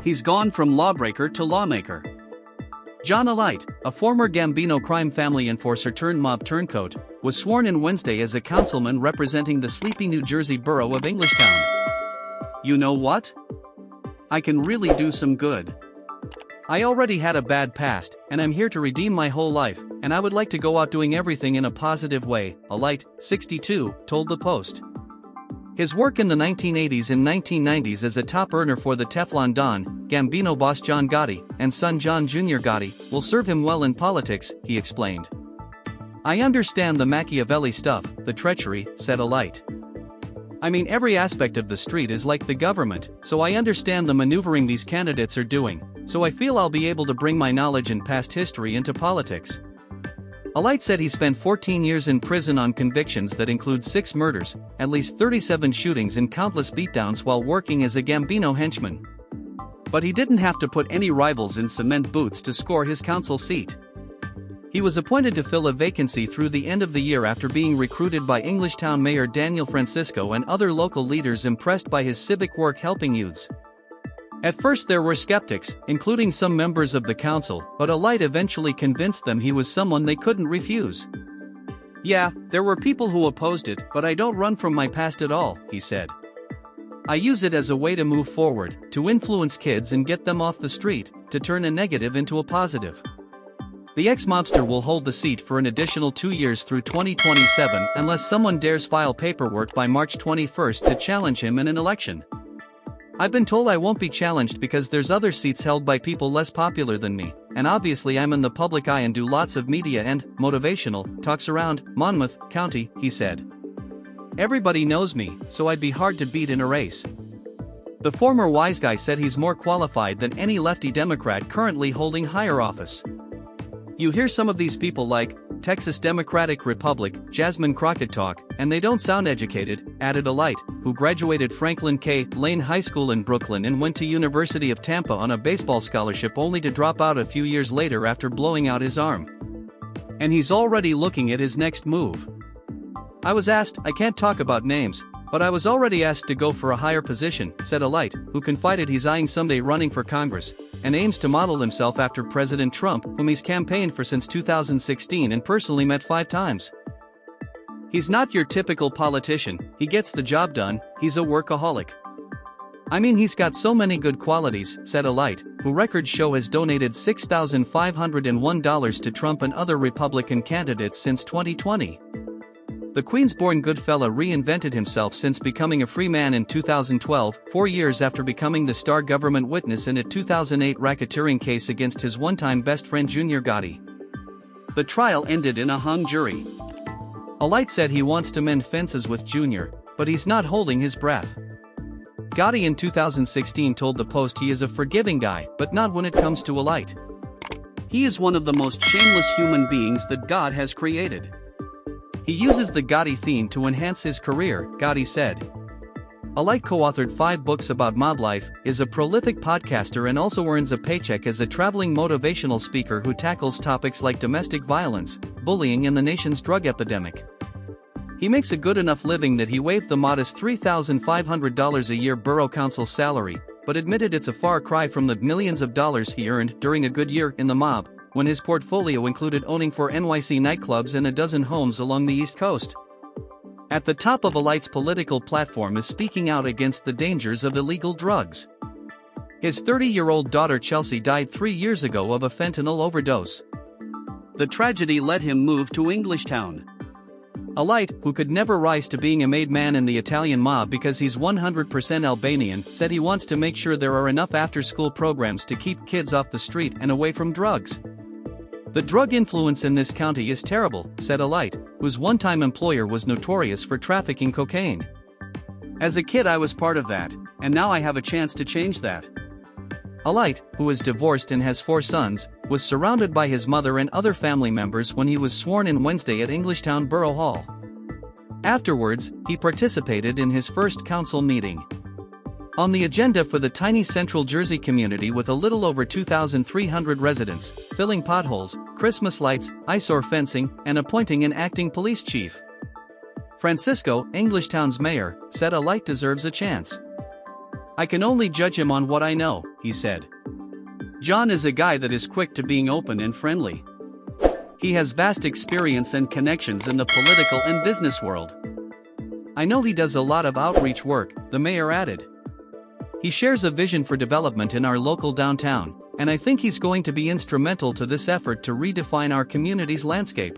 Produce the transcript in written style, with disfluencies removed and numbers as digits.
He's gone from lawbreaker to lawmaker. John Alite, a former Gambino crime family enforcer turned mob turncoat, was sworn in Wednesday as a councilman representing the sleepy New Jersey borough of Englishtown. You know what? I can really do some good. I already had a bad past, and I'm here to redeem my whole life, and I would like to go out doing everything in a positive way, Alite, 62, told the Post. His work in the 1980s and 1990s as a top earner for the Teflon Don, Gambino boss John Gotti, and son John Jr. Gotti, will serve him well in politics, he explained. I understand the Machiavelli stuff, the treachery, said Alite. I mean, every aspect of the street is like the government, so I understand the maneuvering these candidates are doing, so I feel I'll be able to bring my knowledge and past history into politics. Alite said he spent 14 years in prison on convictions that include 6 murders, at least 37 shootings and countless beatdowns while working as a Gambino henchman. But he didn't have to put any rivals in cement boots to score his council seat. He was appointed to fill a vacancy through the end of the year after being recruited by Englishtown Mayor Daniel Francisco and other local leaders impressed by his civic work helping youths. At first there were skeptics, including some members of the council, but Alite eventually convinced them he was someone they couldn't refuse. Yeah, there were people who opposed it, but I don't run from my past at all, he said. I use it as a way to move forward, to influence kids and get them off the street, to turn a negative into a positive. The ex-mobster will hold the seat for an additional 2 years through 2027 unless someone dares file paperwork by March 21 to challenge him in an election. I've been told I won't be challenged because there's other seats held by people less popular than me, and obviously I'm in the public eye and do lots of media and motivational talks around Monmouth County, he said. Everybody knows me, so I'd be hard to beat in a race. The former wise guy said he's more qualified than any lefty Democrat currently holding higher office. You hear some of these people like Texas Democratic Republic, Jasmine Crockett talk, and they don't sound educated, added Alite, who graduated Franklin K. Lane High School in Brooklyn and went to University of Tampa on a baseball scholarship only to drop out a few years later after blowing out his arm. And he's already looking at his next move. I was asked, I can't talk about names, but I was already asked to go for a higher position, said Alite, who confided he's eyeing someday running for Congress, and aims to model himself after President Trump, whom he's campaigned for since 2016 and personally met 5 times. He's not your typical politician, he gets the job done, he's a workaholic. I mean, he's got so many good qualities, said Alite, who records show has donated $6,501 to Trump and other Republican candidates since 2020. The Queens-born good fella reinvented himself since becoming a free man in 2012, 4 years after becoming the star government witness in a 2008 racketeering case against his one-time best friend Jr. Gotti. The trial ended in a hung jury. Alite said he wants to mend fences with Jr., but he's not holding his breath. Gotti in 2016 told the Post he is a forgiving guy, but not when it comes to Alite. He is one of the most shameless human beings that God has created. He uses the Gotti theme to enhance his career, Gotti said. Alite co-authored 5 books about mob life, is a prolific podcaster and also earns a paycheck as a traveling motivational speaker who tackles topics like domestic violence, bullying and the nation's drug epidemic. He makes a good enough living that he waived the modest $3,500 a year borough council salary, but admitted it's a far cry from the millions of dollars he earned during a good year in the mob, when his portfolio included owning 4 NYC nightclubs and a dozen homes along the East Coast. At the top of Alite's political platform is speaking out against the dangers of illegal drugs. His 30-year-old daughter Chelsea died 3 years ago of a fentanyl overdose. The tragedy led him move to Englishtown. Alite, who could never rise to being a made man in the Italian mob because he's 100% Albanian, said he wants to make sure there are enough after-school programs to keep kids off the street and away from drugs. The drug influence in this county is terrible, said Alite, whose one-time employer was notorious for trafficking cocaine. As a kid I was part of that, and now I have a chance to change that. Alite, who is divorced and has 4 sons, was surrounded by his mother and other family members when he was sworn in Wednesday at Englishtown Borough Hall. Afterwards, he participated in his first council meeting. On the agenda for the tiny Central Jersey community with a little over 2,300 residents, filling potholes, Christmas lights, eyesore fencing, and appointing an acting police chief. Francisco, Englishtown's mayor, said Alite deserves a chance. I can only judge him on what I know, he said. John is a guy that is quick to being open and friendly. He has vast experience and connections in the political and business world. I know he does a lot of outreach work, the mayor added. He shares a vision for development in our local downtown, and I think he's going to be instrumental to this effort to redefine our community's landscape.